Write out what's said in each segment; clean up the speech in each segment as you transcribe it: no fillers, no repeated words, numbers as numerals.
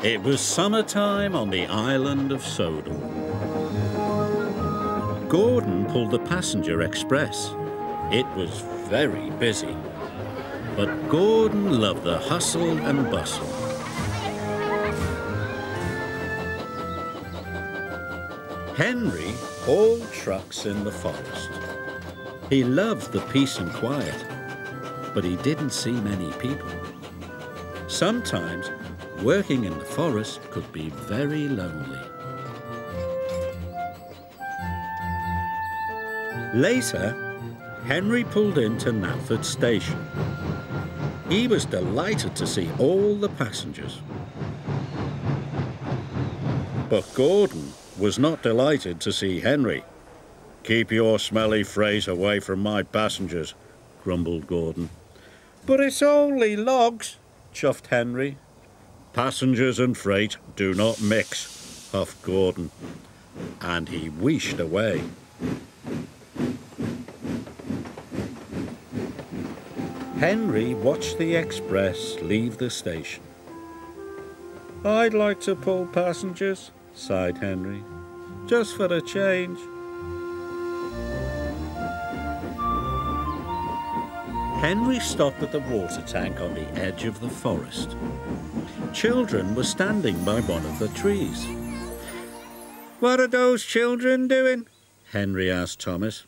It was summertime on the island of Sodor. Gordon pulled the passenger express. It was very busy, but Gordon loved the hustle and bustle. Henry hauled trucks in the forest. He loved the peace and quiet, but he didn't see many people. Sometimes working in the forest could be very lonely. Later, Henry pulled into Knapford Station. He was delighted to see all the passengers. But Gordon was not delighted to see Henry. "Keep your smelly phrase away from my passengers," grumbled Gordon. "But it's only logs," chuffed Henry. "Passengers and freight do not mix," huffed Gordon, and he wheeshed away. Henry watched the express leave the station. "I'd like to pull passengers," sighed Henry, "just for a change." Henry stopped at the water tank on the edge of the forest. Children were standing by one of the trees. "What are those children doing?" Henry asked Thomas.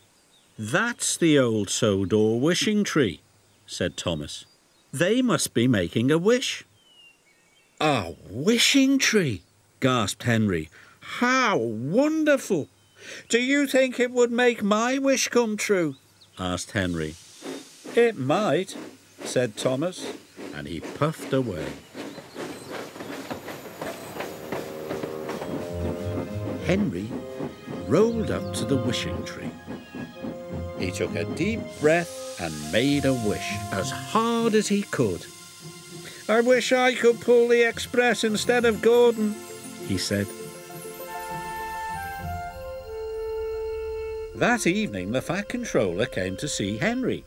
"That's the old Sodor wishing tree," said Thomas. "They must be making a wish." "A wishing tree?" gasped Henry. "How wonderful! Do you think it would make my wish come true?" asked Henry. "It might," said Thomas, and he puffed away. Henry rolled up to the wishing tree. He took a deep breath and made a wish as hard as he could. "I wish I could pull the express instead of Gordon," he said. That evening, the Fat Controller came to see Henry.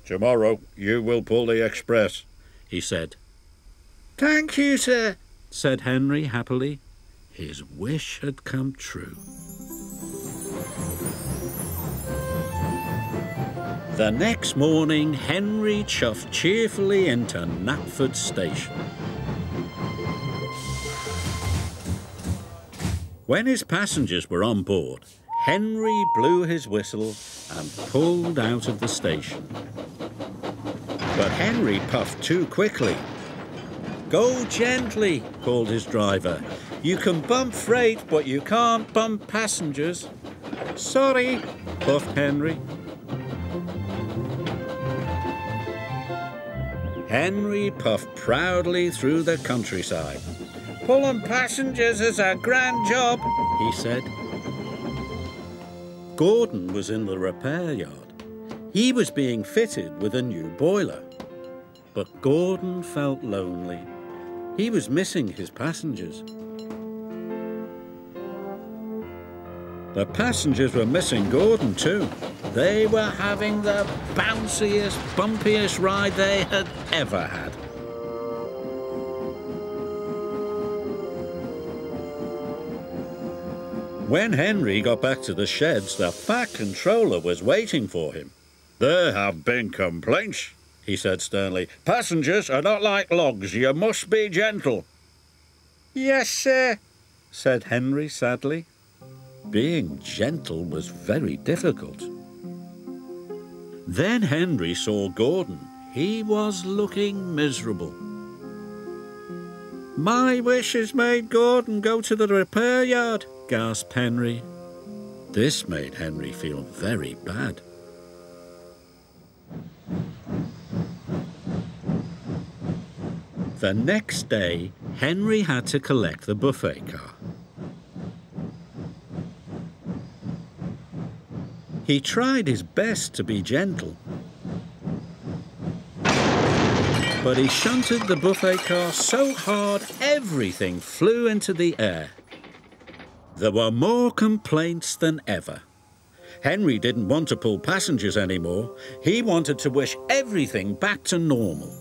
"Tomorrow you will pull the express," he said. "Thank you, sir," said Henry happily. His wish had come true. The next morning, Henry chuffed cheerfully into Knapford Station. When his passengers were on board, Henry blew his whistle and pulled out of the station. But Henry puffed too quickly. "Go gently," called his driver. "You can bump freight, but you can't bump passengers." "Sorry," puffed Henry. Henry puffed proudly through the countryside. "Pulling passengers is a grand job," he said. Gordon was in the repair yard. He was being fitted with a new boiler. But Gordon felt lonely. He was missing his passengers. The passengers were missing Gordon too. They were having the bounciest, bumpiest ride they had ever had. When Henry got back to the sheds, the Fat Controller was waiting for him. "There have been complaints," he said sternly. "Passengers are not like logs. You must be gentle." "Yes, sir," said Henry sadly. Being gentle was very difficult. Then Henry saw Gordon. He was looking miserable. "My wish has made Gordon go to the repair yard," gasped Henry. This made Henry feel very bad. The next day, Henry had to collect the buffet car. He tried his best to be gentle, but he shunted the buffet car so hard everything flew into the air. There were more complaints than ever. Henry didn't want to pull passengers anymore. He wanted to wish everything back to normal.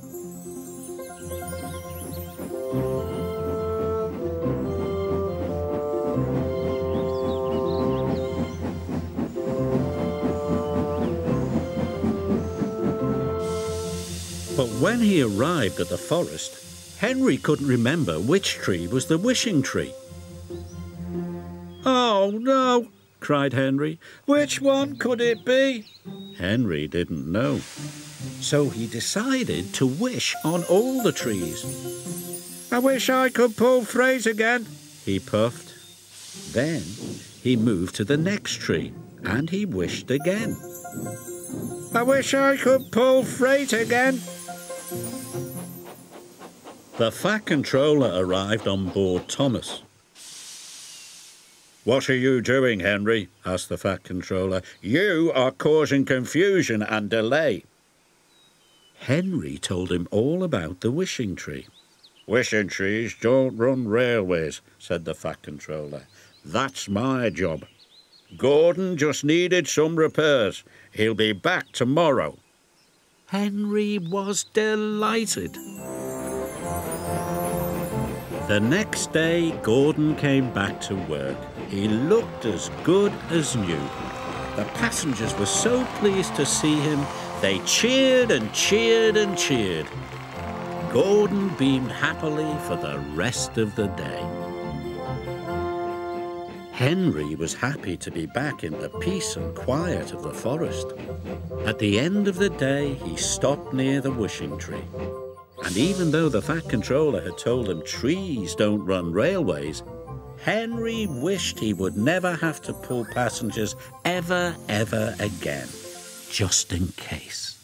When he arrived at the forest, Henry couldn't remember which tree was the wishing tree. "Oh, no," cried Henry. "Which one could it be?" Henry didn't know. So he decided to wish on all the trees. "I wish I could pull freight again," he puffed. Then he moved to the next tree and he wished again. "I wish I could pull freight again." The Fat Controller arrived on board Thomas. "What are you doing, Henry?" asked the Fat Controller. "You are causing confusion and delay." Henry told him all about the wishing tree. "Wishing trees don't run railways," said the Fat Controller. "That's my job. Gordon just needed some repairs. He'll be back tomorrow." Henry was delighted. The next day, Gordon came back to work. He looked as good as new. The passengers were so pleased to see him, they cheered and cheered and cheered. Gordon beamed happily for the rest of the day. Henry was happy to be back in the peace and quiet of the forest. At the end of the day, he stopped near the wishing tree. And even though the Fat Controller had told him trees don't run railways, Henry wished he would never have to pull passengers ever again, just in case.